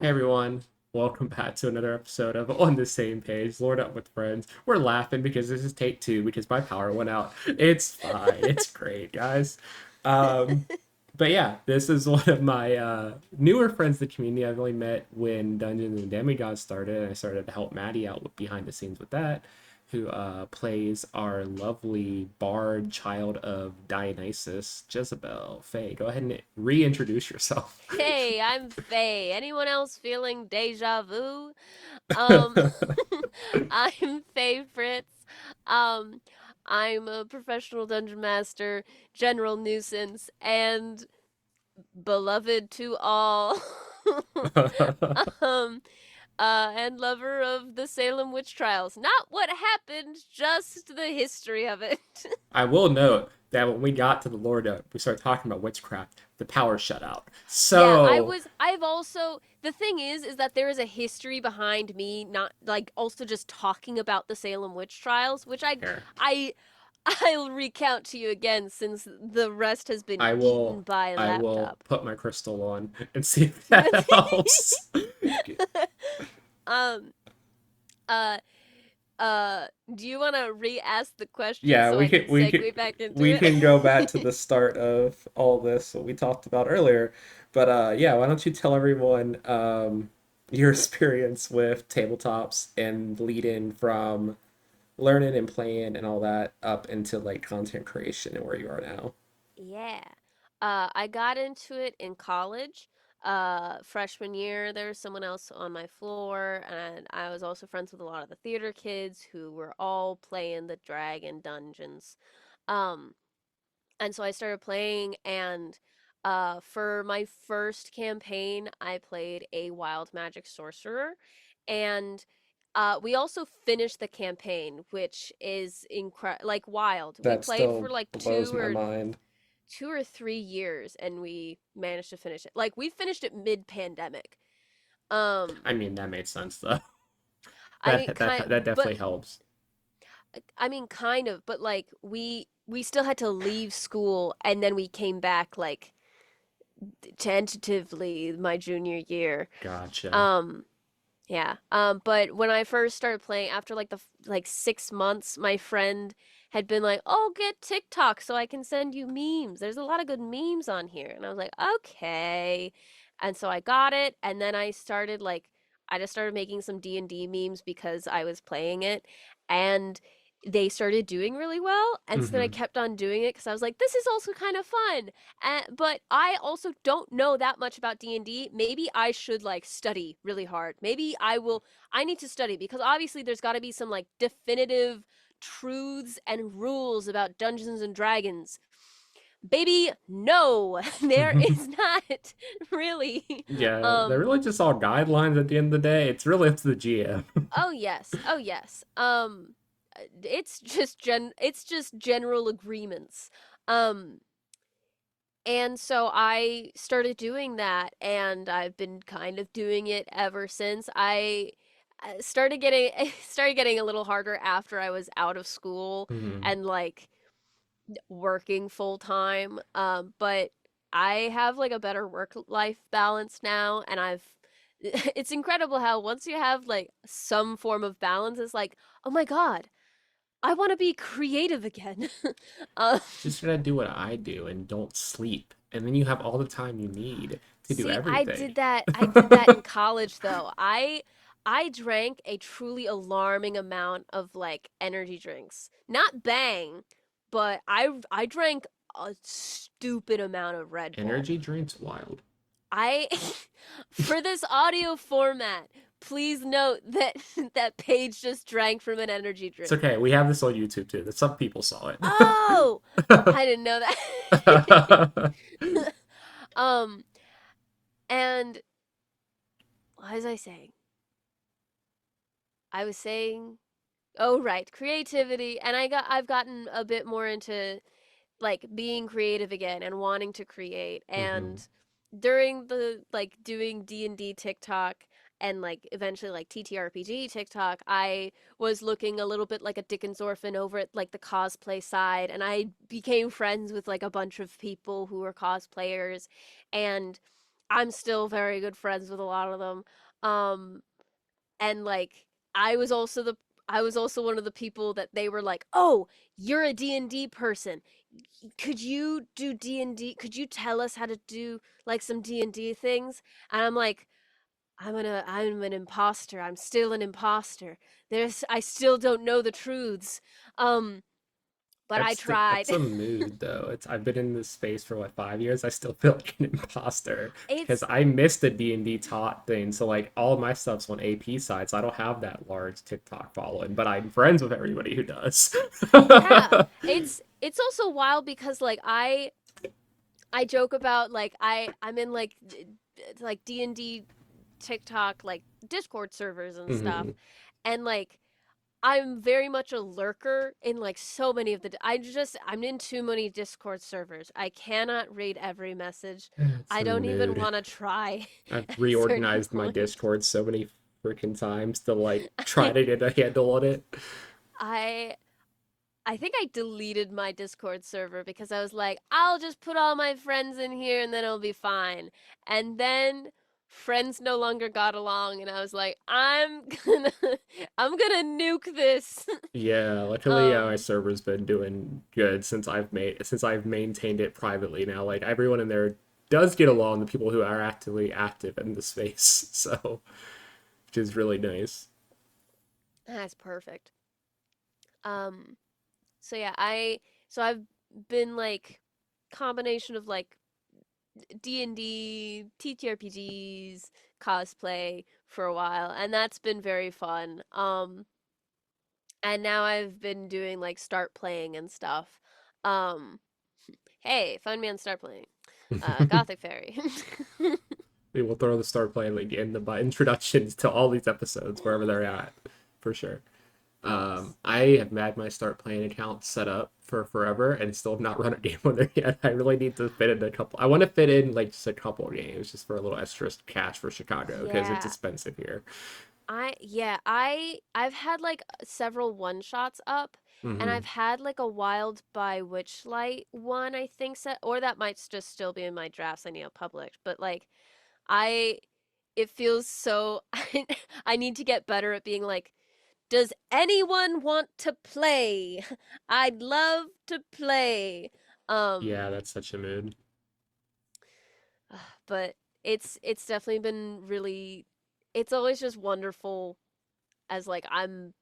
Hey everyone, welcome back to another episode of On the Same Page, Lord Up with Friends. We're laughing because this is take two because my power went out. It's fine, it's great, guys. Um, but yeah, this is one of my newer friends in the community. I've only met when Dungeons and Demigods started, and I started to help Maddie out behind the scenes with that, who plays our lovely bard child of Dionysus, Jezebel. Faye, go ahead and reintroduce yourself. Hey, I'm Faye. Anyone else feeling deja vu? Um, I'm Faye Fritz. Um, I'm a professional dungeon master, general nuisance, and beloved to all. um, and lover of the Salem witch trials. Not what happened, just the history of it. I will note that when we got to the Lord, we started talking about witchcraft. The power shut out. Yeah, So, I've also, the thing is that there is a history behind me not like also just talking about the Salem witch trials, which here, I I'll recount to you again since the rest has been I eaten will, by a I will laptop. put my crystal on and see if that helps. um uh do you want to re-ask the question Yeah, so I can segue back into we can go back to it? the start of all this what we talked about earlier. But yeah, why don't you tell everyone your experience with tabletops and lead in from learning and playing and all that up into like content creation and where you are now. Yeah. I got into it in college. Freshman year, there was someone else on my floor, and I was also friends with a lot of the theater kids who were all playing the Dragon Dungeons. Um, and so I started playing, and for my first campaign, I played a wild magic sorcerer, and we also finished the campaign, which is like wild. We That played still for like blows my mind. 2 or 3 years and we managed to finish it. Like we finished it mid-pandemic. Um I mean, that made sense though. I mean That definitely helps. kind of, but like we still had to leave school and then we came back like tentatively my junior year. Gotcha. Um yeah. But when I first started playing after like like 6 months, my friend had been like, "Oh, get TikTok so I can send you memes. There's a lot of good memes on here." And I was like, "Okay." And so I got it and then I just started making some D&D memes because I was playing it and they started doing really well. And so then I Mm-hmm. kept on doing it because I was like, this is also kind of fun. But I also don't know that much about D&D. Maybe I should like study really hard. I need to study because obviously there's got to be some like definitive truths and rules about Dungeons and Dragons. Baby, no, there is not really. Yeah, they're Um really just all guidelines at the end of the day. It's really up to the GM. oh yes. Oh yes. It's just general agreements. Um And so I started doing that, and I've been kind of doing it ever since. I started getting it started getting a little harder after I was out of school Mm-hmm. and like working full time. But I have like a better work life balance now, and I've it's incredible how once you have like some form of balance, it's like, oh my God, I want to be creative again. um, Just gotta do what I do and don't sleep, and then you have all the time you need to do See, everything. I did that in college though. I drank a truly alarming amount of like energy drinks. Not Bang, but I drank a stupid amount of Red Bull. Energy drinks, wild. I for this audio format, please note that that Paige just drank from an energy It's drink. okay. We have this on YouTube too. That some people saw it. Oh, I didn't know that. um and what was I saying? I was saying, oh right, creativity, and I've gotten a bit more into like being creative again and wanting to create. Mm-hmm. And during the like doing D&D TikTok and like eventually like TTRPG TikTok, I was looking a little bit like a Dickens orphan over at like the cosplay side, and I became friends with like a bunch of people who were cosplayers, and I'm still very good friends with a lot of them. Um, and like I was also the I was also one of the people that they were like, "Oh, you're a D&D person. Could you do D&D? Could you tell us how to do like some D&D things?" And I'm like, I'm an imposter. I'm still an imposter. I still don't know the truths. Um, but I tried. That's a mood though. It's I've been in this space for what 5 years. I still feel like an imposter because It's I missed the D&D taught thing. So like all of my stuff's on AP side, so I don't have that large TikTok following, but I'm friends with everybody who does. yeah, it's also wild because like I joke about like I'm in like D&D TikTok like Discord servers and stuff. Mhm. And like I'm very much a lurker in like so many of the I'm in too many Discord servers. I cannot read every message. It's I a don't even mood. want to try I've at a certain reorganized my point. Discord so many freaking times to like try I to get a handle on it. I I think I deleted my Discord server because I was like, I'll just put all my friends in here and then it'll be fine. And then friends no longer got along and I was like, I'm gonna nuke this. Yeah, luckily my um server's been doing good since I've maintained it privately now. Like everyone in there does get along, the people who are actively active in the space, so which is really nice. that's perfect. Um so yeah, I've been like combination of like D&D, TTRPGs, cosplay for a while and that's been very fun. And now I've been doing like start playing and stuff. Um, hey, find me on start playing. Gothic Fairy. We will throw the start play link in the introductions to all these episodes wherever they're at, for sure. Yes. I have had my start playing account set up for forever and still have not run a game on there yet. I really need to fit in a couple. I want to fit in like just a couple of games just for a little extra cash for Chicago because it's Yeah. expensive here. I've had like several one shots up and Hmm. I've had like a Wild by Witchlight one I think set or that might just still be in my drafts I need to publish. But like I it feels so I need to get better at being like, does anyone want to play? I'd love to play. Um, Yeah, that's such a mood. but it's definitely been really it's always just wonderful as like I'm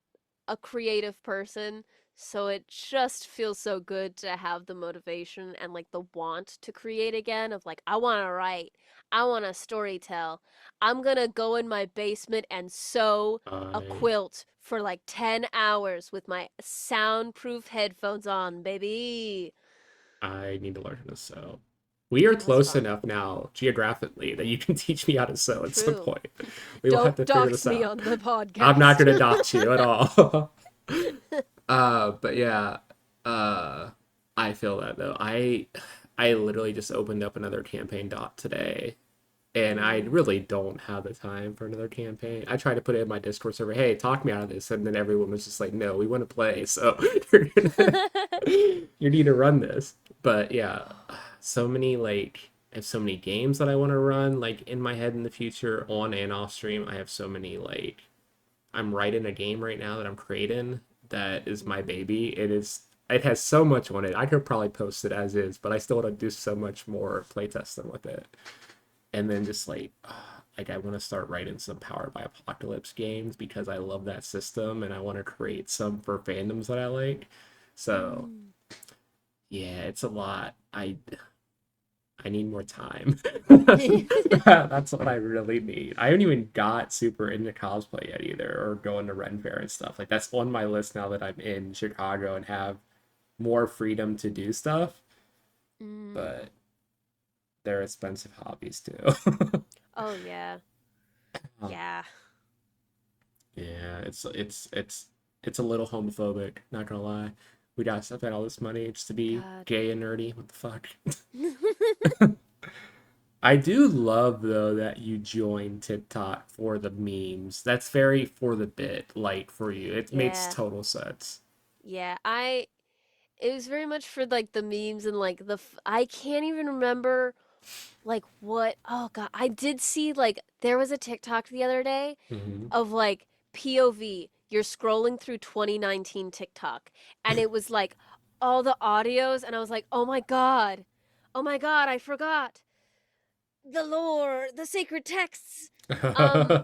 a creative person, so it just feels so good to have the motivation and like the want to create again of like I want to write, I want to storytell. I'm going to go in my basement and sew a I quilt for like 10 hours with my soundproof headphones on, baby. I need to learn how to sew. We are That's close fun. enough now geographically that you can teach me how to sew at some True. point. We will have Don't to figure dox this me out. on the I'm not podcast. gonna dox you at all. But yeah, uh, I feel that though. I literally just opened up another campaign dot today, and I Mm. really don't have the time for another campaign. I tried to put it in my Discord server, hey, talk me out of this, and then everyone was just like, no, we want to play, so you need to run this. But yeah, so many like I have so many games that I want to run like in my head in the future on and off stream. I have so many like I'm writing a game right now that I'm creating that is my Mm. baby. It has so much on it. I could probably post it as is, but I still want to do so much more playtesting with it. And then just like I want to start writing some Powered by Apocalypse games because I love that system and I want to create some for fandoms that I like. So Mm. yeah, it's a lot. I need more time. That's what I really need. I haven't even got super into cosplay yet either, or going to Ren Fair and stuff. Like that's on my list now that I'm in Chicago and have more freedom to do stuff. Mm. But they're expensive hobbies too. Oh yeah. Yeah. Yeah, it's a little homophobic. Not gonna lie. We gotta spend all this money just to be God. gay and nerdy. What the fuck? I do love though that you joined TikTok for the memes. That's very for the bit, like for you. It makes Yeah. total sense. Yeah. I it was very much for like the memes and like I can't even remember Like what? Oh god, I did see like there was a TikTok the other day Hmm. of like POV. You're scrolling through 2019 TikTok and it was like all the audios and I was like, "Oh my god. Oh my god, I forgot. The lore, the sacred texts." Um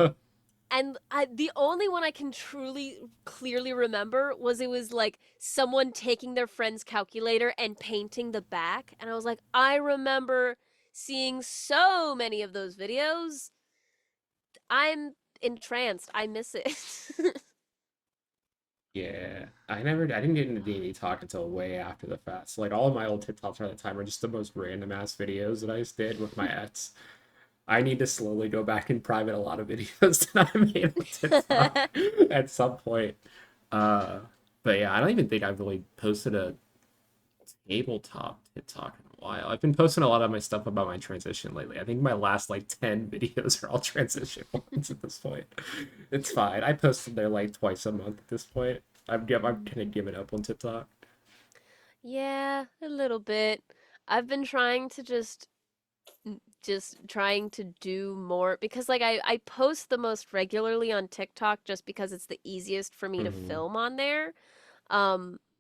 and the only one I can truly clearly remember was it was like someone taking their friend's calculator and painting the back, and I was like, I remember seeing so many of those videos. I'm entranced. I miss it. Yeah, I didn't get into D&D talk until way after the fact. So like all of my old TikToks at the time are just the most random ass videos that I just did with my ex. I need to slowly go back and private a lot of videos that I made on TikTok at some point. Uh, but yeah, I don't even think I've really posted a tabletop TikTok in a while. I've been posting a lot of my stuff about my transition lately. I think my last like 10 videos are all transition ones at this point. It's fine. I post them there like twice a month at this point. I'm kind of giving up on TikTok. Yeah, a little bit. I've been trying to just trying to do more because like I post the most regularly on TikTok just because it's the easiest for me to Hmm. film on there.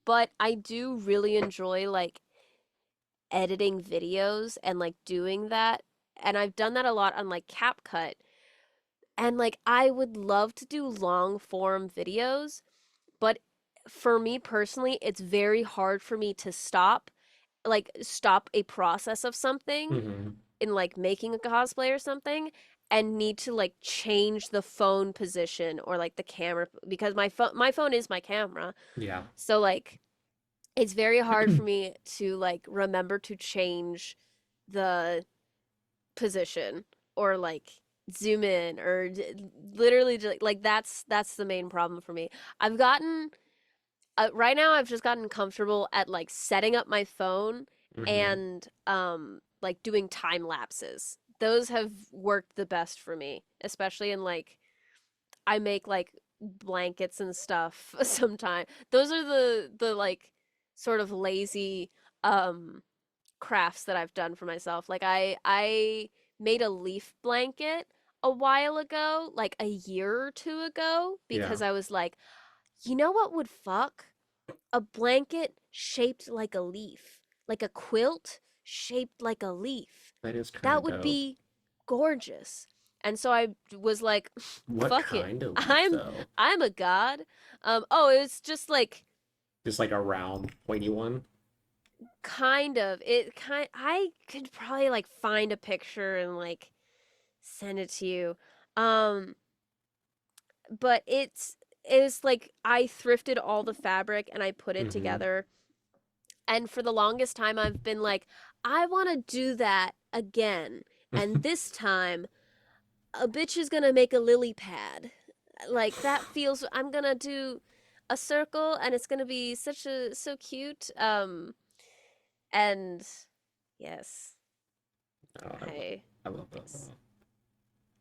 But I do really enjoy like editing videos and like doing that. And I've done that a lot on like CapCut. And like I would love to do long form videos, but for me personally, it's very hard for me to stop a process of something Hmm. in like making a cosplay or something and need to like change the phone position or like the camera because my phone is my camera. Yeah. So like it's very hard for me to like remember to change the position or like zoom in or literally like that's the main problem for me. I've gotten right now I've just gotten comfortable at like setting up my phone Hmm. and like doing time lapses. Those have worked the best for me, especially in like I make like blankets and stuff sometimes. Those are the like sort of lazy um crafts that I've done for myself. Like I made a leaf blanket a while ago, like a year or two ago, Yeah. because I was like, you know what would fuck? A blanket shaped like a leaf, like a quilt shaped like a leaf. That is kind That of would dope. be gorgeous. And so I was like, What fuck it. kind of leaf I'm though? I'm a god. Oh, it's just like Just like a round, pointy one? kind of I could probably like find a picture and like send it to you. Um but it was like I thrifted all the fabric and I put it Hmm. together. And for the longest time, I've been like, I want to do that again. And this time, a bitch is going to make a lily pad. Like, that feels, I'm going to do a circle and it's going to be so cute. And yes, Oh, I, I love that. yes.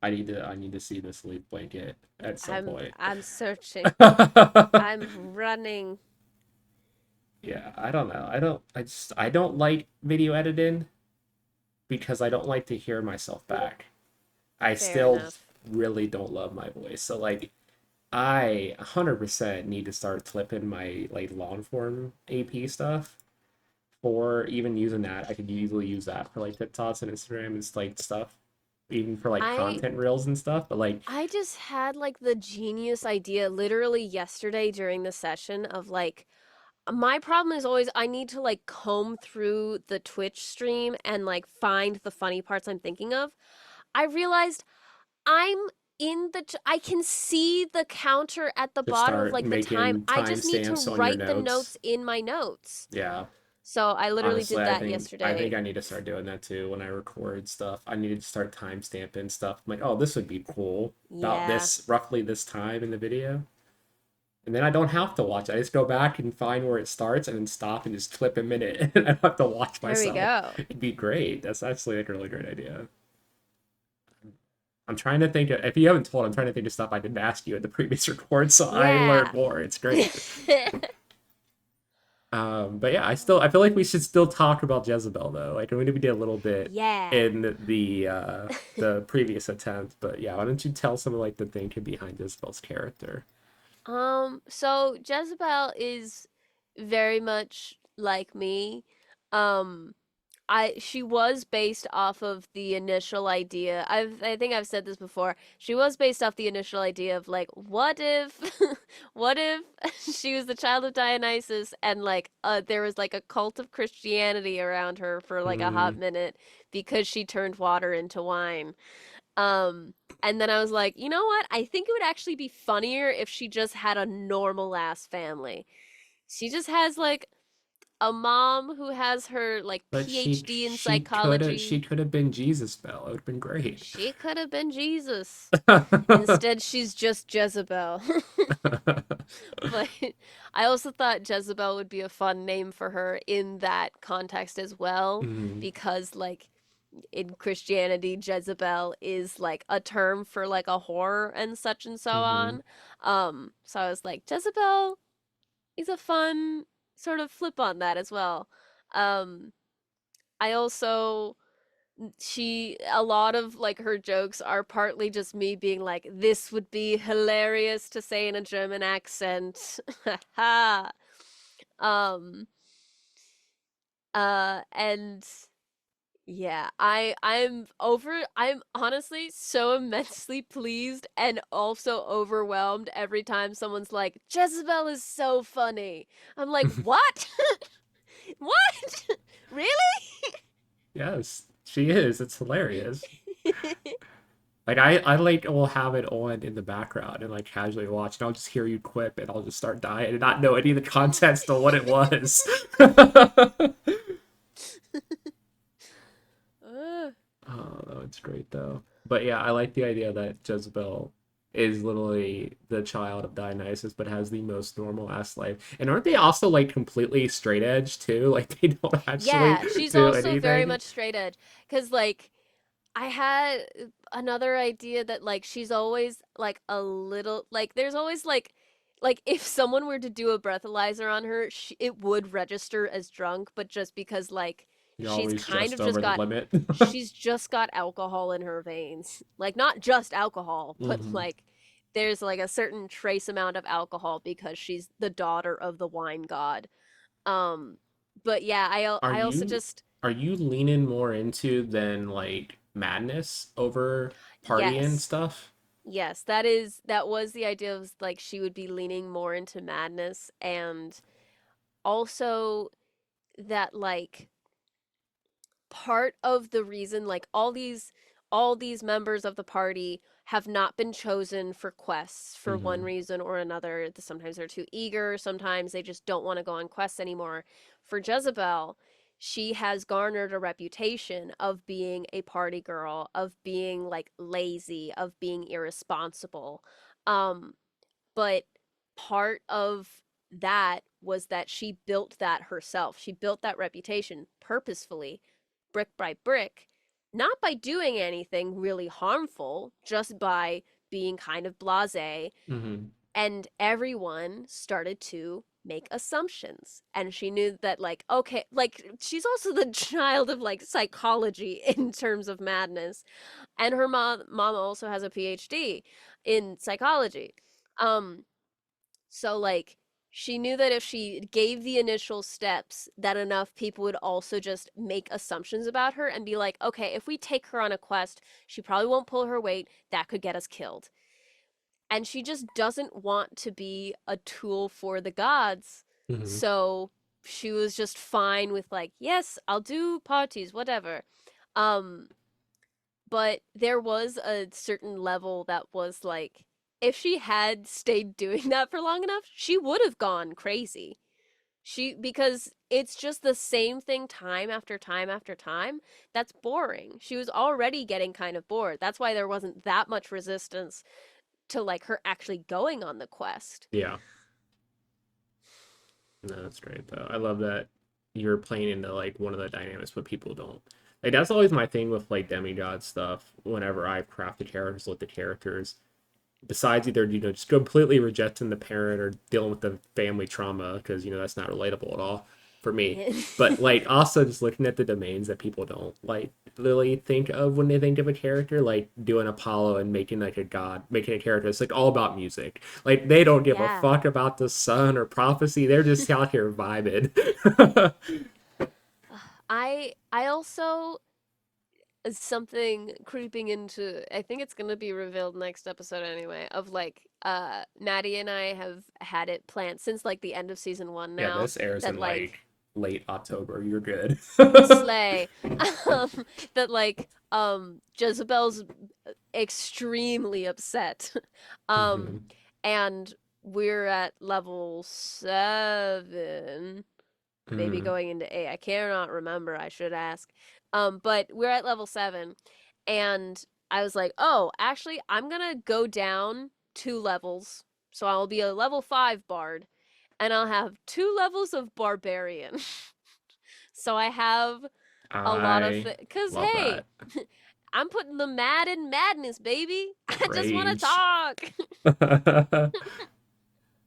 I need to see this leaf blanket at some I'm, point. I'm searching. I'm running. Yeah, I don't know. I don't like video editing because I don't like to hear myself back. I Fair still enough. really don't love my voice. So like I 100% need to start clipping my like long form AP stuff for even using that. I could easily use that for like TikToks and Instagram and like stuff, even for like I content reels and stuff. But like, I just had like the genius idea literally yesterday during the session of like my problem is always I need to like comb through the Twitch stream and like find the funny parts I'm thinking of. I realized I'm I can see the counter at the to bottom of start like the time. making I just need to timestamps on your write the notes. notes in my notes. Yeah. So I literally Honestly, did that I think yesterday. I need to start doing that too when I record stuff. I need to start time stamping stuff. I'm like, oh, this would be cool about Yeah. this roughly this time in the video. And then I don't have to watch it. I just go back and find where it starts and then stop and just clip a minute. And I don't have to watch There we myself. go. It'd be great. That's actually like a really great idea. I'm trying to think of, if you haven't told, I'm trying to think of stuff I didn't ask you at the previous record, so I learned Yeah. more. It's great. But yeah, I feel like we should still talk about Jezebel though. Like I mean, we did a little bit Yeah. in the previous attempt, but yeah, why don't you tell some of like the thinking behind Jezebel's character? So Jezebel is very much like me. Um, she was based off of the initial idea. I think I've said this before. She was based off the initial idea of like, what if, what if she was the child of Dionysus and like there was like a cult of Christianity around her for like a hot Mm, minute because she turned water into wine. Um, and then I was like, you know what? I think it would actually be funnier if she just had a normal ass family. She just has like a mom who has her like but PhD in psychology. she could have been Jesus Bell. It would have been great. She could have been Jesus. Instead, she's just Jezebel. But I also thought Jezebel would be a fun name for her in that context as well, Mm, because like in Christianity, Jezebel is like a term for like a whore and such and so mm-hmm. on. So I was like, Jezebel is a fun sort of flip on that as well. Um, I also a lot of like her jokes are partly just me being like, this would be hilarious to say in a German accent. Ha. um and yeah, I'm honestly so immensely pleased and also overwhelmed every time someone's like, Jezebel is so funny. I'm like, what? What? Really? Yes, she is. It's hilarious. Like I like will have it on in the background and like casually watch, and I'll just hear you quip, and I'll just start dying and not know any of the context of what it was. Ugh. Oh, it's great though. But yeah, I like the idea that Jezebel is literally the child of Dionysus, but has the most normal ass life. And aren't they also like completely straight edge too? Like they don't actually Yeah, she's do also very anything. much straight edge. Cause like I had another idea that like she's always like a little like there's always like if someone were to do a breathalyzer on her, it would register as drunk, but just because like You're always just over the limit. she's just got alcohol in her veins. Like not just alcohol, but Hmm. like there's like a certain trace amount of alcohol because she's the daughter of the wine god. Um but yeah, Are I also you just are you leaning more into than like madness over party and yes. stuff? Yes, that was the idea of like she would be leaning more into madness and also that like part of the reason like all these members of the party have not been chosen for quests for one Hmm. reason or another. Sometimes they're too eager, sometimes they just don't want to go on quests anymore. For Jezebel, she has garnered a reputation of being a party girl, of being like lazy, of being irresponsible. Um but part of that was that she built that herself. She built that reputation purposefully, brick by brick, not by doing anything really harmful, just by being kind of blasé. Hmm. And everyone started to make assumptions. And she knew that, like, okay, like, she's also the child of, like, psychology in terms of madness. And her mom also has a PhD in psychology. Um, so like she knew that if she gave the initial steps that enough people would also just make assumptions about her and be like, "Okay, if we take her on a quest, she probably won't pull her weight. That could get us killed." And she just doesn't want to be a tool for the gods. Hmm. So she was just fine with like, "Yes, I'll do parties, whatever." Um but there was a certain level that was like if she had stayed doing that for long enough, she would have gone crazy. She because it's just the same thing time after time after time. That's boring. She was already getting kind of bored. That's why there wasn't that much resistance to like her actually going on the quest. Yeah. No, that's great though. I love that you're playing into like one of the dynamics, but people don't. Like that's always my thing with like demigod stuff. Whenever I craft the characters with the characters, besides either just completely rejecting the parent or dealing with the family trauma, because that's not relatable at all for me. But like also just looking at the domains that people don't like really think of when they think of a character, like doing Apollo and making like a god, making a character. It's like all about music. Like they don't give a Yeah. fuck about the sun or prophecy. They're just out here vibing. I also something creeping into, I think it's gonna be revealed next episode anyway, of like Maddie and I have had it planned since like the end of season 1 Yeah, now this airs that in like like late October. You're good. slay um that like Jezebel's extremely upset. um Hmm. and we're at level 7, maybe Hmm. going into 8. I cannot remember. I should ask. But we're at level 7, and I was like, oh, actually, I'm gonna go down 2 levels, so I'll be a level 5 bard, and I'll have 2 levels of barbarian. So I have a lot of I cause love hey, that. I'm putting the mad in madness, baby. I just want to Rage. talk.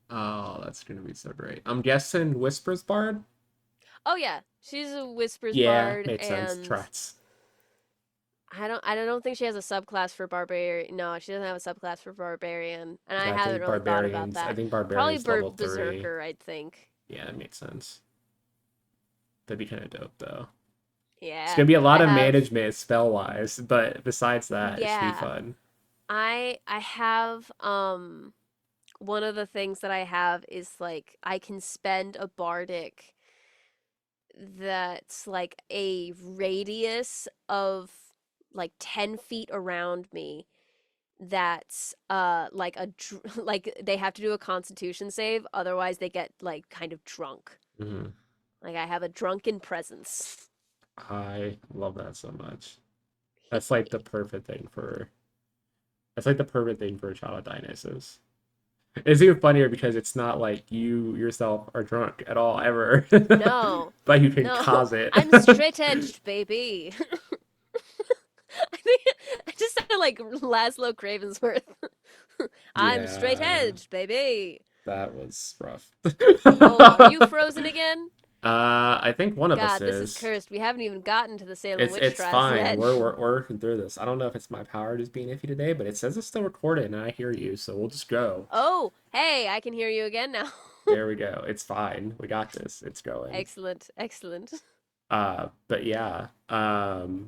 Oh, that's gonna be so great. I'm guessing Whispers Bard? Oh yeah, she's a whispers Yeah, bard, makes sense. and Trats. I don't think she has a subclass for barbarian. No, she doesn't have a subclass for barbarian, and I Yeah, haven't really thought about I that. think Probably Barbarian's level 3. berserker, I'd think. Yeah, that makes sense. That'd be kind of dope though. It's Yeah, gonna be a lot I of have. management spell wise, but besides that, it should be Yeah, fun. I have. One of the things that I have is like I can spend a bardic that's like a radius of like 10 feet around me, that's like like they have to do a constitution save, otherwise they get like kind of drunk. Hmm. Like I have a drunken presence. I love that so much. That's like the perfect thing for. That's like the perfect thing for a child of Dionysus. It's even funnier because it's not like you yourself are drunk at all ever, No. but you can No. cause it. I'm straight edged, baby. I think I just sound like Laszlo Cravensworth. I'm straight Yeah, edged, baby. that was rough. Oh, are you frozen again? I think one of us God, this is is. cursed. We haven't even gotten to the Salem It's witch it's trials fine. yet. We're working through this. I don't know if it's my power just being iffy today, but it says it's still recorded and I hear you, so we'll just go. Oh, hey, I can hear you again now. There we go. It's fine. We got this. It's going. Excellent, excellent. But yeah.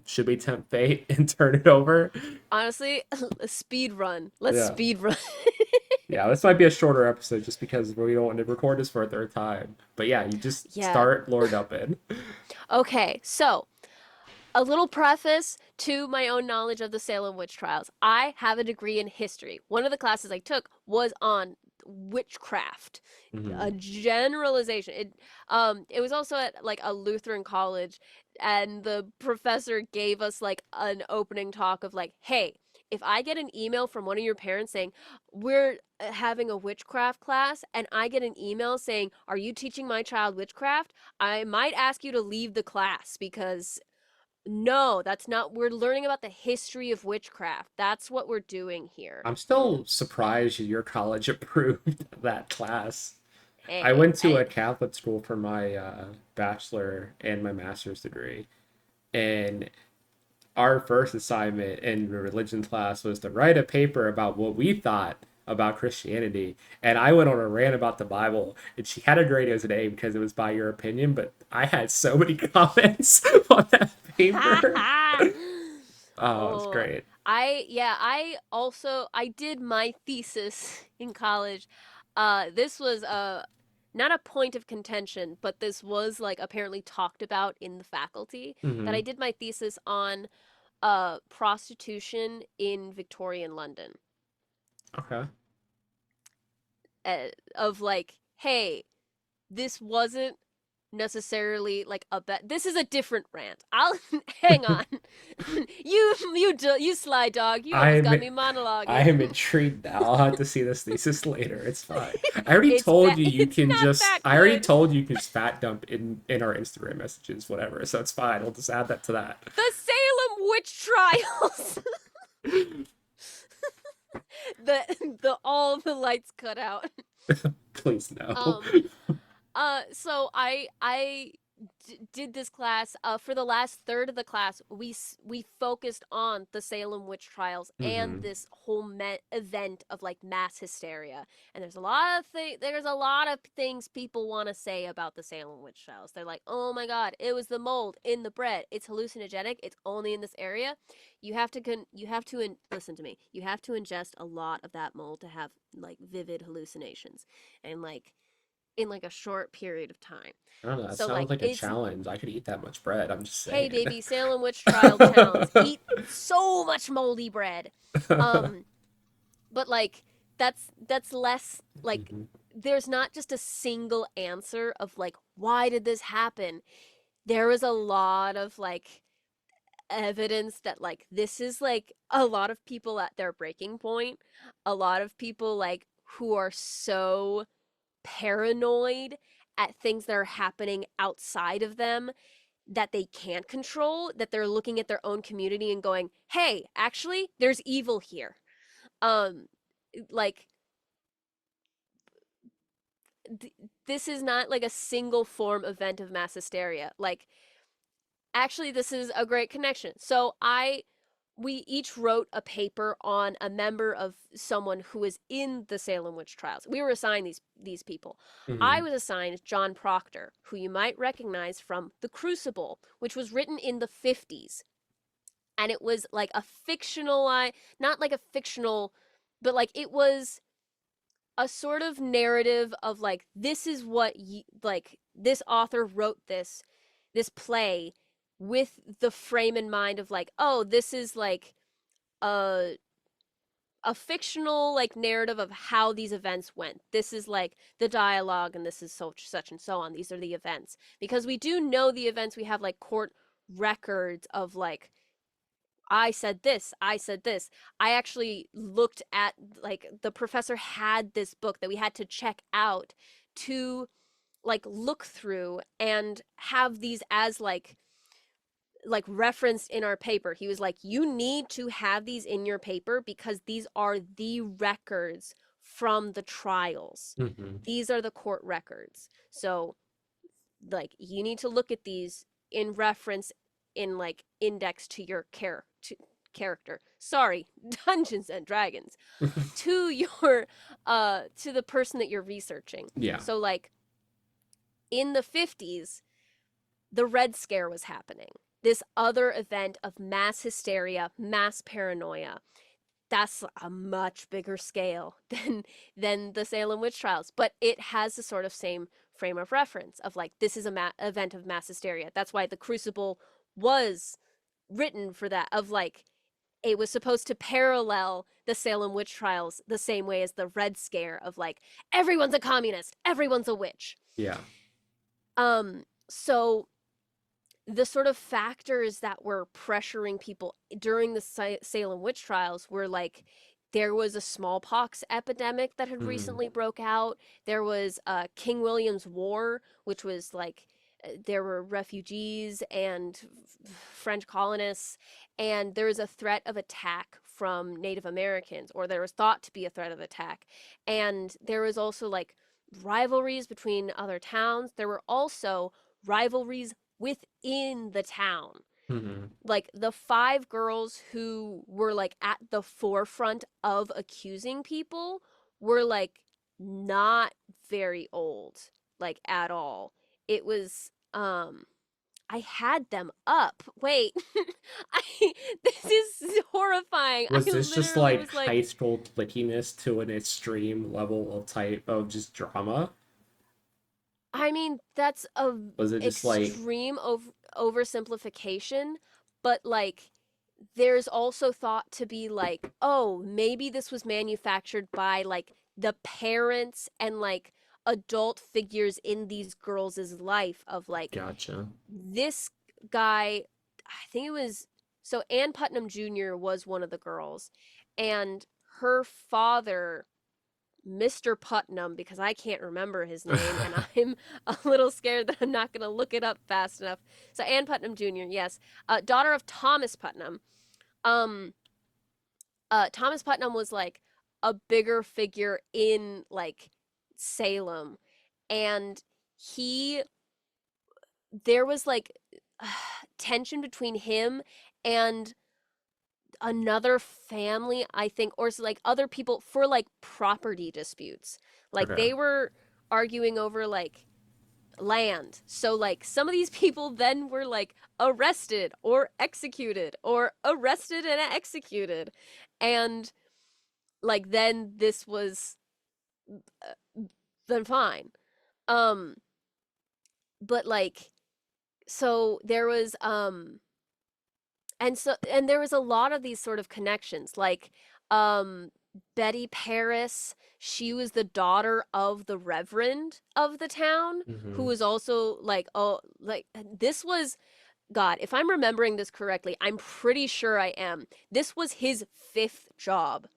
Should we tempt fate and turn it over? Honestly, a speed run. Let's Yeah. speed run. Yeah, this might be a shorter episode just because we don't want to record this for a third time. But yeah, you just Yeah. start Lord up in. Okay, so a little preface to my own knowledge of the Salem witch trials. I have a degree in history. One of the classes I took was on witchcraft, Hmm. a generalization. It was also at like a Lutheran college, and the professor gave us like an opening talk of like, hey, if I get an email from one of your parents saying we're having a witchcraft class, and I get an email saying, are you teaching my child witchcraft, I might ask you to leave the class, because no, that's not. We're learning about the history of witchcraft. That's what we're doing here. I'm still surprised your college approved that class. I Hey, went to a Catholic school for my bachelor and my master's degree, and our first assignment in the religion class was to write a paper about what we thought about Christianity. And I went on a rant about the Bible, and she had a grade as an A because it was by your opinion, but I had so many comments on that ha paper. ha. Oh, it's Oh, great. I did my thesis in college. This was not a point of contention, but this was like apparently talked about in the faculty, that I Hmm. did my thesis on prostitution in Victorian London. Okay. Of like, hey, this wasn't necessarily like a bet. This is a different rant. I'll hang on. You sly dog. You almost I'm got me I monologuing. am intrigued now. I'll have to see this thesis later. It's fine. I already It's told you you it's can not just that I already good. told you can just fat dump in our Instagram messages, whatever. So it's fine. We'll just add that to that. The Salem witch trials. the all the lights cut out. Please no. Um so did this class. For the last third of the class, we focused on the Salem witch trials and Hmm. this whole event of like mass hysteria. And there's a lot of things people want to say about the Salem witch trials. They're like, "Oh my god, it was the mold in the bread. It's hallucinogenic. It's only in this area." Listen to me. You have to ingest a lot of that mold to have like vivid hallucinations. And like in like a short period of time. I don't know. That So sounds like like a it's challenge. I could eat that much bread. I'm just hey saying. baby, Salem witch trial challenge. Eat so much moldy bread. Um but like that's less like Mhm. there's not just a single answer of like why did this happen? There was a lot of like evidence that like this is like a lot of people at their breaking point. A lot of people like who are so paranoid at things that are happening outside of them that they can't control, that they're looking at their own community and going, "Hey, actually, there's evil here." Um like th- this is not like a single form event of mass hysteria. Like actually this is a great connection. So I we each wrote a paper on a member of someone who was in the Salem witch trials. We were assigned these people. I Mhm. was assigned John Proctor, who you might recognize from The Crucible, which was written in the 50s. And it was like a fictional, not like a fictional, but like it was a sort of narrative of like this is what like this author wrote this play with the frame in mind of like, oh, this is like a a fictional like narrative of how these events went. This is like the dialogue and this is such and so on. These are the events. Because we do know the events, we have like court records of like I said this, I said this. I actually looked at like the professor had this book that we had to check out to like look through and have these as like referenced in our paper. He was like, you need to have these in your paper because these are the records from the trials. Mhm. These are the court records. So like you need to look at these in reference in like index to your character. Sorry, Dungeons and Dragons. To your to the person that you're researching. Yeah. So like in the 50s, the Red Scare was happening. This other event of mass hysteria, mass paranoia. That's a much bigger scale than the Salem witch trials, but it has the sort of same frame of reference of like this is a event of mass hysteria. That's why the Crucible was written for that of like it was supposed to parallel the Salem witch trials the same way as the Red Scare of like everyone's a communist, everyone's a witch. Yeah. So the sort of factors that were pressuring people during the Salem witch trials were like there was a smallpox epidemic that had Mhm. recently broke out. There was King William's War, which was like there were refugees and French colonists, and there was a threat of attack from Native Americans, or there was thought to be a threat of attack. And there was also like rivalries between other towns. There were also rivalries within the town. Mhm. Like the five girls who were like at the forefront of accusing people were like not very old, like at all. It was I had them up. Wait. I this is horrifying. I Was this just literally like was high like school clickiness to an extreme level of type of just drama? I mean, that's a Was it just like extreme oversimplification, but like there's also thought to be like, oh, maybe this was manufactured by like the parents and like adult figures in these girls' life of like gotcha? this guy, I think it was so Ann Putnam Jr. was one of the girls, and her father Mr. Putnam, because I can't remember his name and I'm a little scared that I'm not going to look it up fast enough. So Ann Putnam Jr., yes, daughter of Thomas Putnam. Um, Thomas Putnam was like a bigger figure in like Salem, and he there was like tension between him and another family, I think, or like other people for like property disputes. Like Okay. they were arguing over like land. So like some of these people then were like arrested or executed or arrested and executed. And like then this was then fine. Um but like so there was and there was a lot of these sort of connections like um Betty Paris, she was the daughter of the reverend of the town who Mm-hmm. was also like oh like this was God, if I'm remembering this correctly, I'm pretty sure I am. This was his fifth job.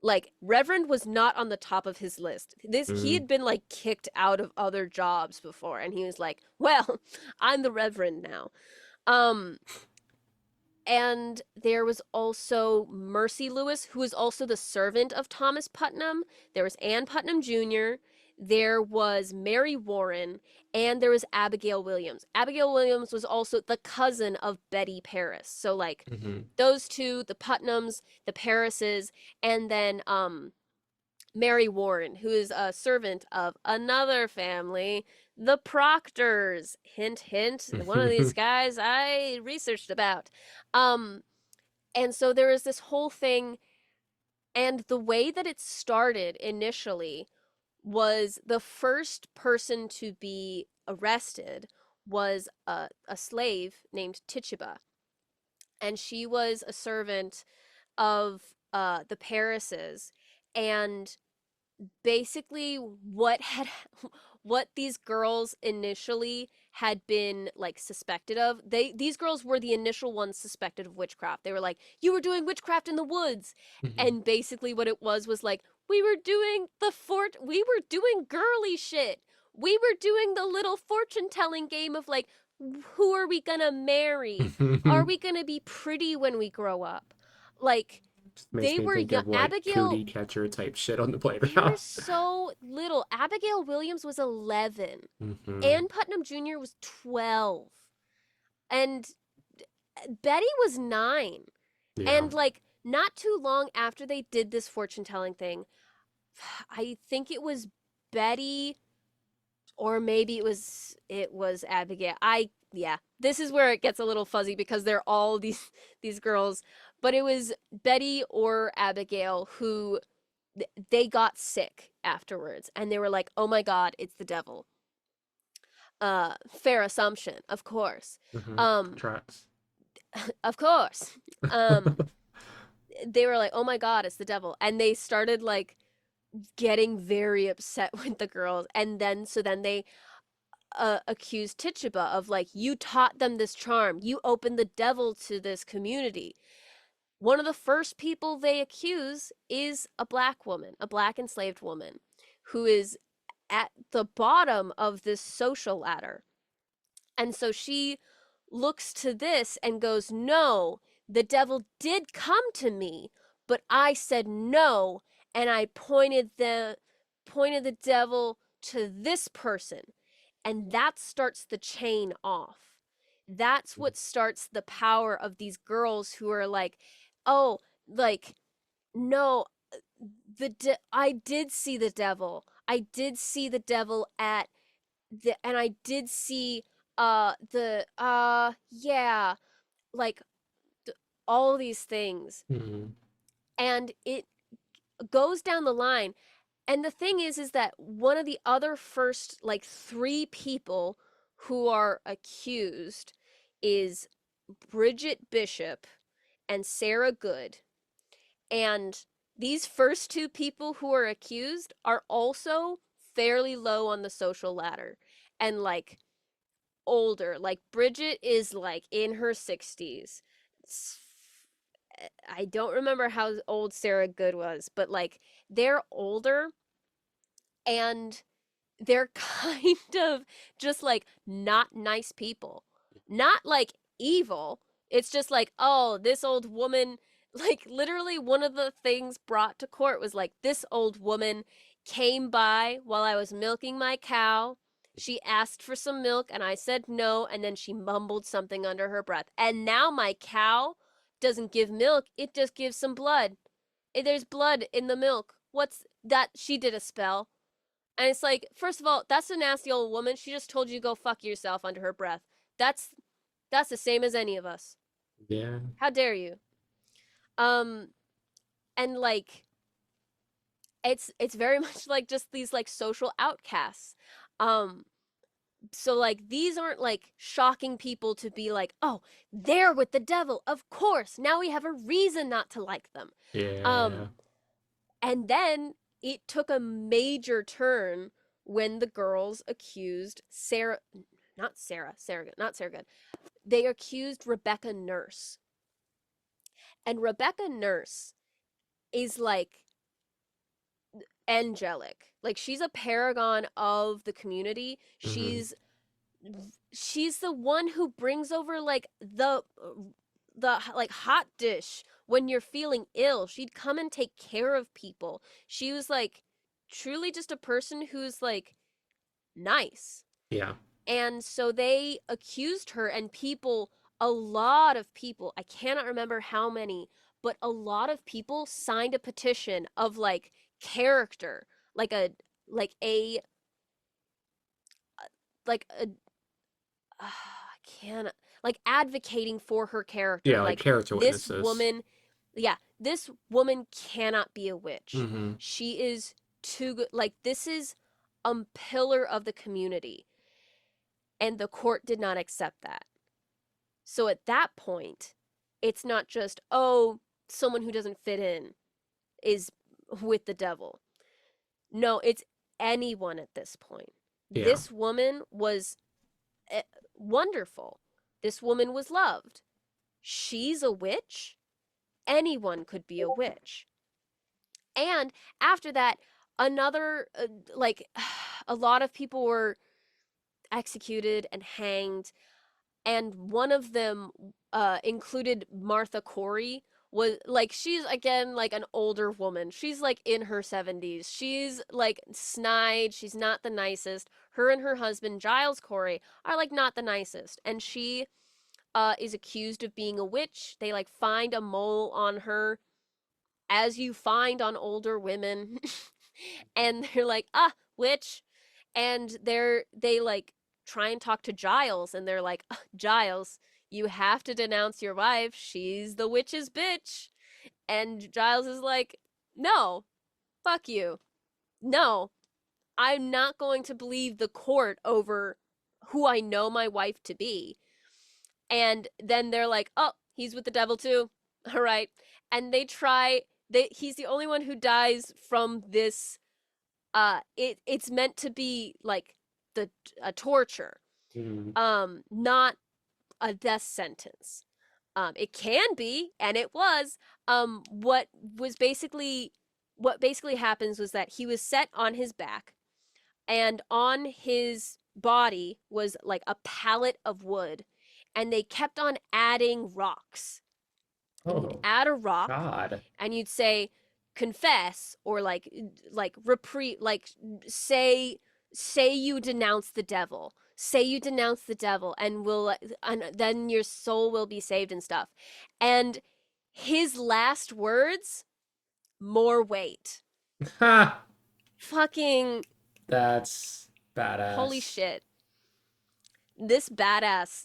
Like reverend was not on the top of his list. This he Mm-hmm. had been like kicked out of other jobs before and he was like, "Well, I'm the reverend now." Um and there was also Mercy Lewis, who was also the servant of Thomas Putnam. There was Ann Putnam Jr., there was Mary Warren, and there was Abigail Williams. Abigail Williams was also the cousin of Betty Paris. So, like, Mm-hmm. those two, the Putnams, the Parises, and then Mary Warren, who is a servant of another family, the Proctors. Hint, hint. One of these guys I researched about. Um, and so there is this whole thing, and the way that it started initially was the first person to be arrested was a slave named Tituba, and she was a servant of the Parises, and basically what these girls initially had been like suspected of, these girls were the initial ones suspected of witchcraft. They were like, you were doing witchcraft in the woods. Mm-hmm. And basically what it was like, we were doing girly shit. We were doing the little fortune telling game of like, who are we gonna marry? Are we gonna be pretty when we grow up? Like, Just makes they me were think young. of like Abigail, cootie catcher type shit on the they were playground. so little. Abigail Williams was 11. Mm-hmm. Ann Putnam Jr. was 12. And Betty was 9. Yeah. And like not too long after they did this fortune telling thing, I think it was Betty or maybe it was Abigail. I yeah. This is where it gets a little fuzzy because they're all these girls, but it was Betty or Abigail who they got sick afterwards and they were like, "Oh my god, it's the devil." Fair assumption, of course. Mm-hmm. Um Tracks. of course. Um they were like, "Oh my god, it's the devil." And they started like getting very upset with the girls and then they accused Tituba of like, "You taught them this charm. You opened the devil to this community." One of the first people they accuse is a black woman, a black enslaved woman, who is at the bottom of this social ladder. And so she looks to this and goes, "No, the devil did come to me, but I said no, and I pointed the devil to this person." And that starts the chain off. That's what starts the power of these girls who are like, "Oh, like no, I did see the devil. I did see the devil at and I did see the yeah, like all these things." Mm-hmm. And it goes down the line. And the thing is that one of the other first like 3 people who are accused is Bridget Bishop and Sarah Good. And these first 2 people who are accused are also fairly low on the social ladder and like older. Like Bridget is like in her 60s. I don't remember how old Sarah Good was, but like they're older and they're kind of just like not nice people. Not like evil. It's just like, oh, this old woman like literally one of the things brought to court was like this old woman came by while I was milking my cow. She asked for some milk and I said no, and then she mumbled something under her breath. And now my cow doesn't give milk, it just gives some blood. There's blood in the milk. What's that? She did a spell. And it's like, first of all, that's a nasty old woman. She just told you to go fuck yourself under her breath. That's that's the same as any of us. Yeah. How dare you? Um and like it's very much like just these like social outcasts. Um so like these aren't like shocking people to be like, "Oh, they're with the devil. Of course. Now we have a reason not to like them." Um Yeah. and then it took a major turn when the girls accused not Sarah Good. They accused Rebecca Nurse. And Rebecca Nurse is like angelic. Like she's a paragon of the community. Hmm. She's the one who brings over like the like hot dish when you're feeling ill. She'd come and take care of people. She was like truly just a person who's like nice. Yeah. And so they accused her, and people, a lot of people, I cannot remember how many, but a lot of people signed a petition of like character, like a, like a, like a, I can't, like advocating for her character. Yeah, like Like character this witnesses. woman, yeah, this woman cannot be a witch. Hmm. She is too good. Like this is a pillar of the community. And the court did not accept that. So at that point, it's not just, oh, someone who doesn't fit in is with the devil. No, it's anyone at this point. Yeah. This woman was wonderful. This woman was loved. She's a witch. Anyone could be a witch. And after that, another, like, a lot of people were executed and hanged, and one of them included Martha Corey. Was like, she's again like an older woman. She's like in her 70s. She's like snide. She's not the nicest. Her and her husband Giles Corey are like not the nicest, and she is accused of being a witch. They like find a mole on her, as you find on older women. And they're like, ah, witch. And they like try and talk to Giles, and they're like, Giles, you have to denounce your wife. She's the witch's bitch. And Giles is like, no, fuck you. No, I'm not going to believe the court over who I know my wife to be. And then they're like, oh, he's with the devil too. All right. And he's the only one who dies from this. It's meant to be like the a torture, Hmm. not a death sentence. It can be, and it was. What was basically what basically happens was that he was set on his back, and on his body was like a pallet of wood, and they kept on adding rocks. And you'd Oh, add a rock, God. and you'd say confess, or like reprieve, like say say you denounce the devil, say you denounce the devil, and then your soul will be saved and stuff. And his last words, more weight. Ha! Fucking That's holy badass. shit. This badass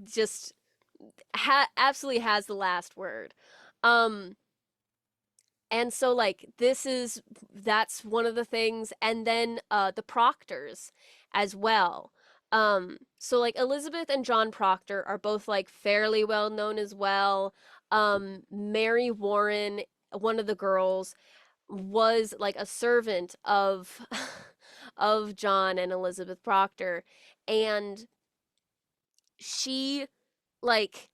just absolutely has the last word. um and so like that's one of the things. And then the Proctors as well. So like Elizabeth and John Proctor are both like fairly well known as well. Mary Warren, one of the girls, was like a servant of of John and Elizabeth Proctor. And she like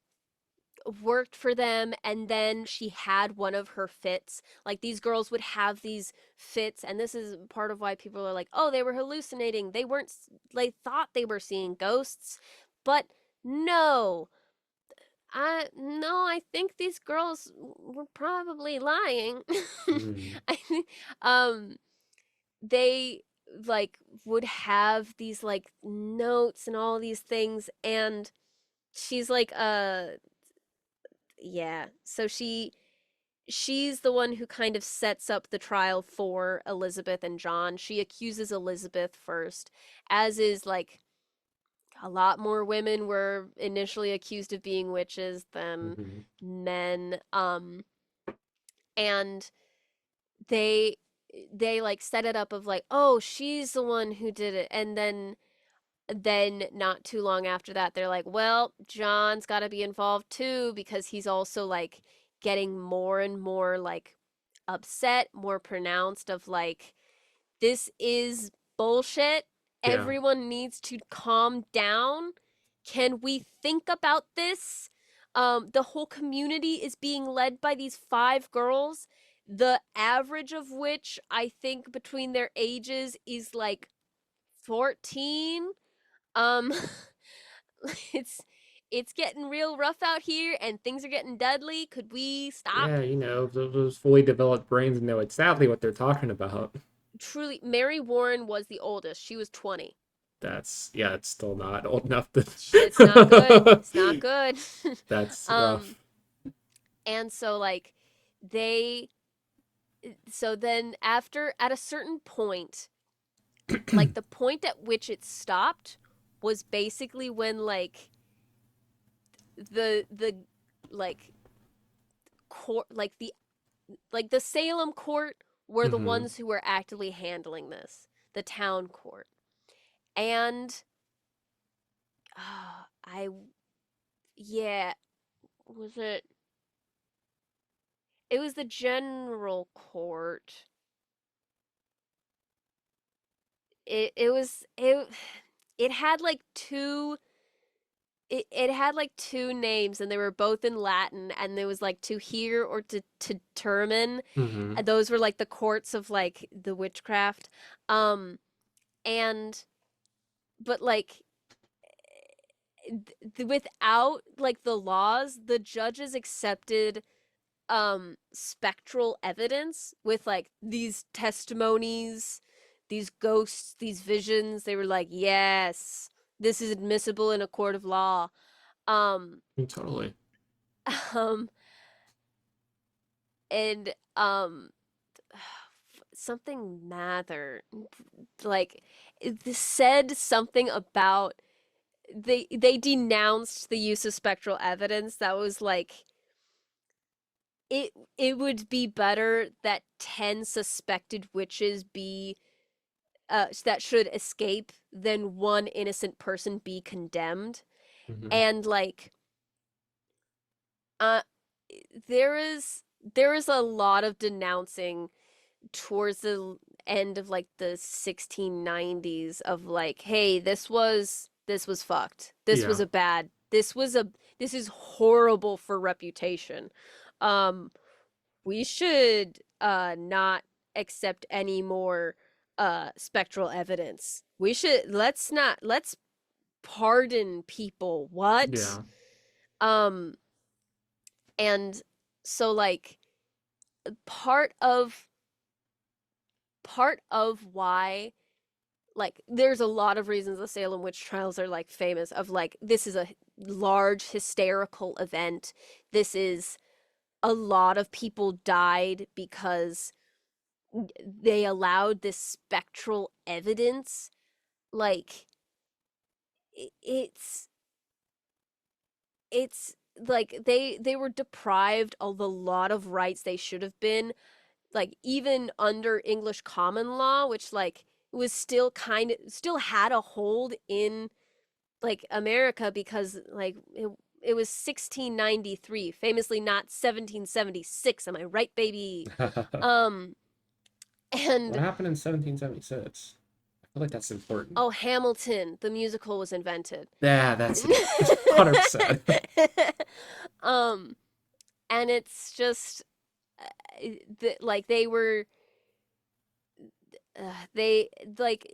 worked for them, and then she had one of her fits. Like these girls would have these fits, and this is part of why people are like, oh, they were hallucinating. They weren't, they thought they were seeing ghosts, but no. I think these girls were probably lying. Mm. I think um they like would have these like notes and all these things, and she's like yeah. So she's the one who kind of sets up the trial for Elizabeth and John. She accuses Elizabeth first, as is like a lot more women were initially accused of being witches than Hmm. men. And they they like set it up of like, oh, she's the one who did it, and then not too long after that they're like, well, John's got to be involved too, because he's also like getting more and more like upset, more pronounced of like, this is bullshit. Yeah. Everyone needs to calm down. Can we think about this? The whole community is being led by these five girls, the average of which I think between their ages is like 14. Um, it's it's getting real rough out here, and things are getting deadly. Could we stop? Yeah, those fully developed brains know exactly what they're talking about. Truly, Mary Warren was the oldest. She was 20. Yeah, it's still not old enough to. It's not good. It's not good. That's um rough. and so like they so then after at a certain point, like the point at which it stopped was basically when the like court like the Salem court were the Hmm. ones who were actively handling this, the town court. And I yeah, was it was the general court. It had like it had like two names, and they were both in Latin, and there was like to hear or to determine. Hmm. And those were like the courts of like the witchcraft. Um and but like without like the laws, the judges accepted spectral evidence with like these testimonies, these ghosts, these visions. They were like, yes, this is admissible in a court of law. um Totally. um and something Mather like this said something about they denounced the use of spectral evidence that was like, it it would be better that 10 suspected witches be that should escape than one innocent person be condemned. Hmm. And like uh there is there is a lot of denouncing towards the end of like the 1690s of like, hey, this was fucked. This was Yeah. a bad. This is horrible for reputation. Um we should not accept any more spectral evidence. We should let's pardon people. What? Yeah. Um and so like part of part of why, like there's a lot of reasons the Salem witch trials are like famous of like, this is a large hysterical event. This is a lot of people died because they allowed this spectral evidence. Like it's it's like they were deprived of a lot of rights they should have been, like even under English common law, which like was still kind of still had a hold in like America, because like it was 1693, famously not 1776. Am I right, baby? Um What and happened in 1776? I feel like that's important. oh, Hamilton, the musical, was invented. Yeah, that's it. 100%. um and it's just like they were they like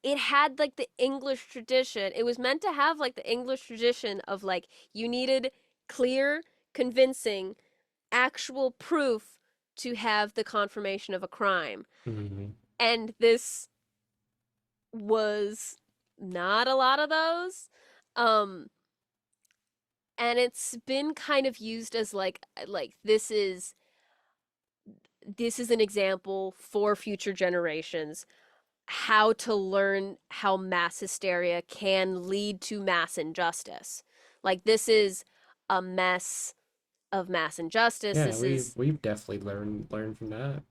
it had like the English tradition. It was meant to have like the English tradition of like you needed clear, convincing, actual proof to have the confirmation of a crime. Hmm. And this was not a lot of those. Um and it's been kind of used as like this is an example for future generations how to learn how mass hysteria can lead to mass injustice. Like this is a mess of mass injustice. Yeah, This we is we've definitely learned from that.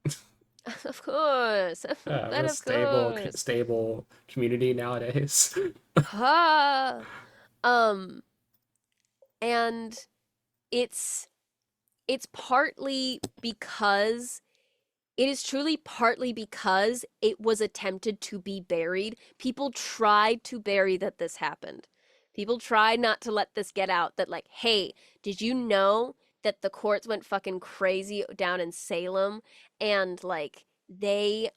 of course. We're But a of course. stable community nowadays. Ha. Um and it's it's partly because it is truly partly because it was attempted to be buried. People tried to bury that this happened. People tried not to let this get out that, like, hey, did you know that the courts went fucking crazy down in Salem and, like, they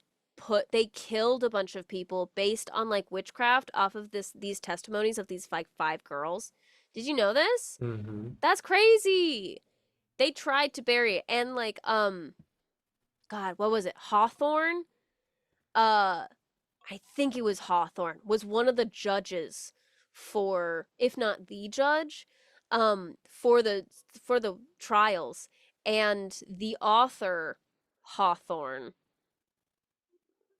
killed a bunch of people based on like witchcraft off of these testimonies of these like five girls. Did you know this? Hmm. That's crazy. They tried to bury it and like God, what was it? Hawthorne? Uh I think it was Hawthorne was one of the judges for if not the judge for the trials and the author Hawthorne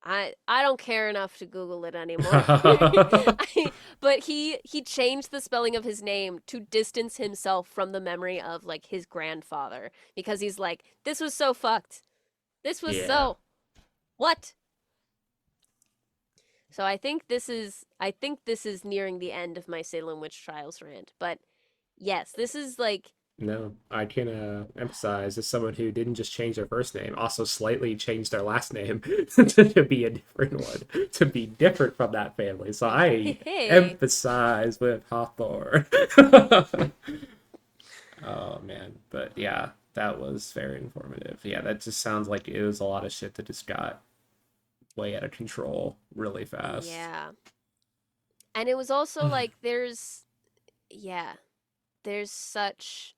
I don't care enough to Google it anymore. But he changed the spelling of his name to distance himself from the memory of like his grandfather because he's like this was so fucked. This was Yeah. so what? So I think this is nearing the end of my Salem witch trials rant. But yes, this is like No, I can emphasize as someone who didn't just change their first name, also slightly changed their last name to be a different one, to be different from that family. So I hey. emphasize with Hawthorne. Oh man, but yeah, that was very informative. Yeah, that just sounds like it was a lot of shit that just got way out of control really fast. Yeah. And it was also like yeah, there's such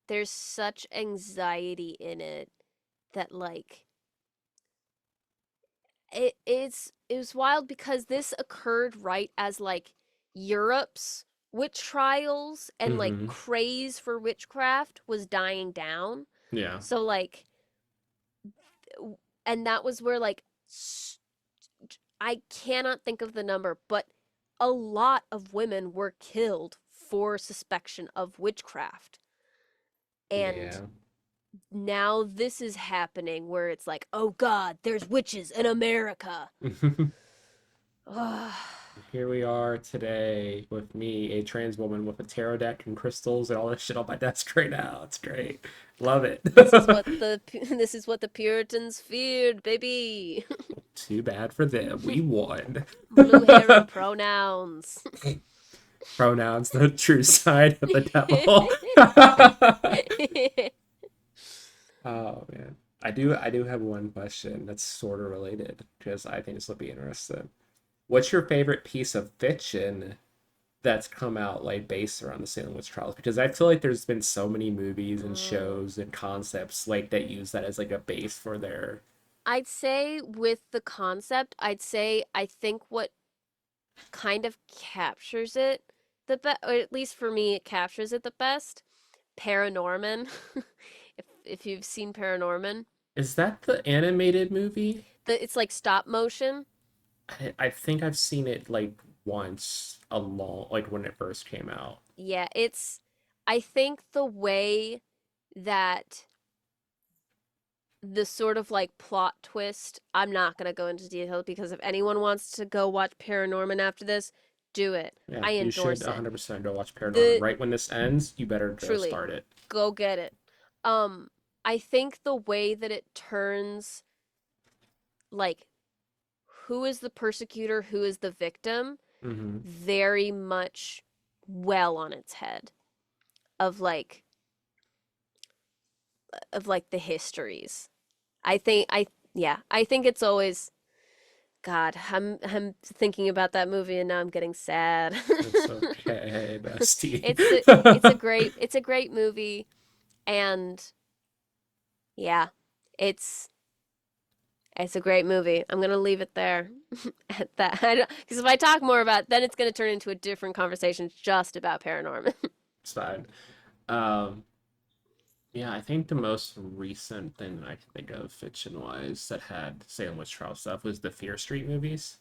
there's such anxiety in it that like it was wild because this occurred right as like Europe's witch trials and like Hmm. craze for witchcraft was dying down. Yeah. So like and that was where like I cannot think of the number, but a lot of women were killed for suspicion of witchcraft. And Yeah. now this is happening where it's like, oh God, there's witches in America. Ugh. Here we are today with me, a trans woman with a tarot deck and crystals and all this shit on my desk right now. It's great. Love it. This is what the this is what the Puritans feared, baby. Too bad for them. We won. Blue hair and pronouns. Pronouns, the true side of the devil. Oh man. I do have one question that's sort of related because I think this will be interesting. What's your favorite piece of fiction that's come out like based around the Salem witch trials? Because I feel like there's been so many movies and Mm. shows and concepts like that use that as like a base for their. I'd say with the concept, I'd say I think what kind of captures it the best, or at least for me, it captures it the best. Paranorman. If you've seen Paranorman, Is that the animated movie? it's like stop motion. I think I've seen it like once a long like when it first came out. Yeah, it's. I think the way that the sort of like plot twist. I'm not gonna go into detail because if anyone wants to go watch Paranorman after this, do it. Yeah, I you should endorse it. 100% go watch Paranorman. The Right when this ends, you better go truly start it. go get it. Um, I think the way that it turns like who is the persecutor, who is the victim, Hmm. very much well on its head of like the histories. I think I yeah, I think it's always God, I'm thinking about that movie and now I'm getting sad. It's okay, bestie. It's a great movie, and yeah, it's it's a great movie. I'm gonna leave it there at that. Because if I talk more about, then it's gonna turn into a different conversation just about paranormal. It's fine. Um, yeah, I think the most recent thing that I can think of fiction-wise that had Salem Witch Trial stuff was the Fear Street movies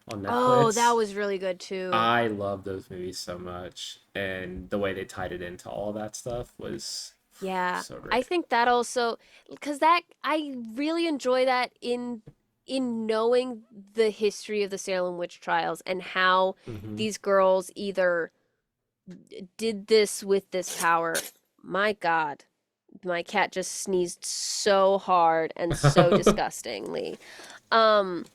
on Oh, that Netflix. was really good too. I love those movies so much, and the way they tied it into all that stuff was Yeah, so I great. think that also, because that I really enjoy that in knowing the history of the Salem witch trials and how Hmm. these girls either did this with this power. My God, my cat just sneezed so hard and so disgustingly. Um,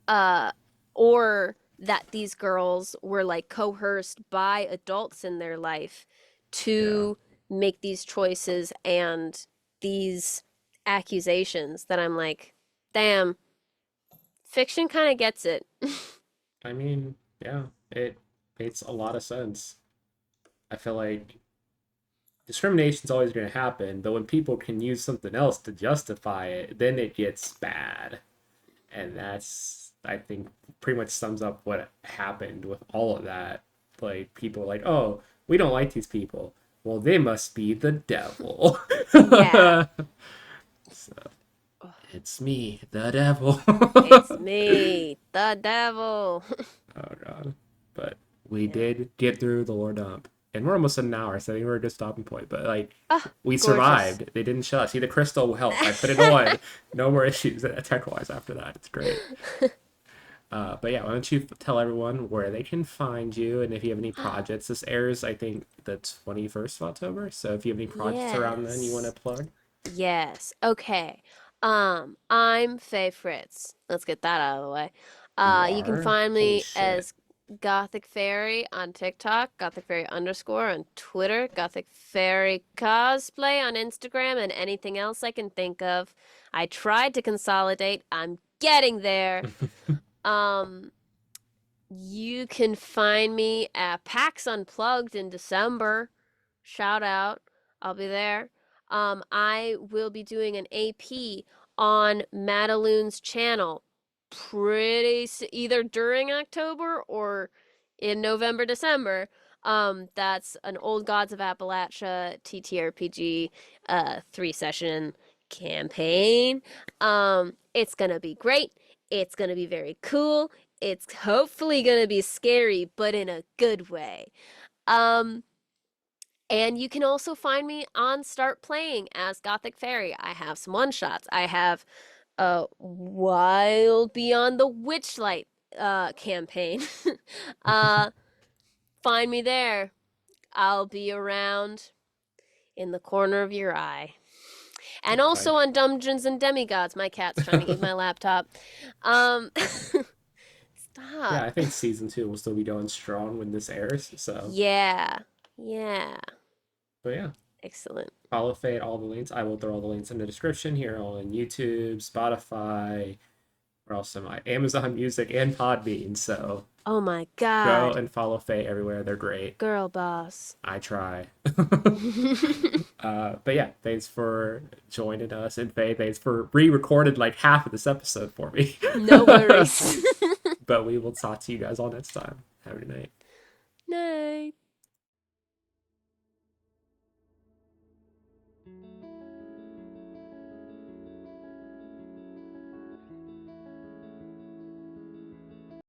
uh, or that these girls were like coerced by adults in their life Yeah, to make these choices and these accusations that I'm like, damn, fiction kind of gets it. I mean, yeah, it makes a lot of sense. I feel like discrimination's always going to happen, but when people can use something else to justify it, then it gets bad. And that's, I think, pretty much sums up what happened with all of that. Like, people are like, oh, we don't like these people. Well, they must be the devil. Yeah. So, it's me, the devil. It's me, the devil. Oh god. But we Yeah. did get through the Lore Dump. And we're almost at an hour, so I think we're a good stopping point. But like Ah, we gorgeous. survived. They didn't shut us. See, the crystal helped. I put it on. No more issues tech wise after that. It's great. But yeah, why don't you tell everyone where they can find you and if you have any projects. This airs, I think, the 21st of October. So if you have any projects around then you want to Yes. plug, Yes. Okay. I'm Faye Fritz. Let's get that out of the way. you You can are. find Holy me shit. as Gothic Fairy on TikTok, Gothic Fairy underscore on Twitter, Gothic Fairy cosplay on Instagram, and anything else I can think of. I tried to consolidate. I'm getting there. Um, you can find me at PAX Unplugged in December. Shout out. I'll be there. I will be doing an AP on Maddaloon's channel either during October or in November, December. That's an Old Gods of Appalachia TTRPG 3 session campaign. It's gonna be great. It's gonna be very cool. It's hopefully gonna be scary, but in a good way. Um, and you can also find me on Start Playing as Gothic Fairy. I have some one shots. I have a Wild Beyond the Witchlight campaign. uh, find me there. I'll be around in the corner of your eye. And also Like, on Dungeons and Demigods. My cat's trying to eat my laptop. Um, yeah, stop. I think season two will still be going strong when this airs. So, Yeah. Yeah. but yeah, Excellent. follow Fade, all the links. I will throw all the links in the description here on YouTube, Spotify, or also my Amazon Music and Podbean. So Oh my go god. and follow Faye everywhere. They're great. Girl boss. I try. But yeah, thanks for joining us. And Faye, thanks for re-recorded like half of this episode for me. No worries. But we will talk to you guys all next time. Have a good night. Night.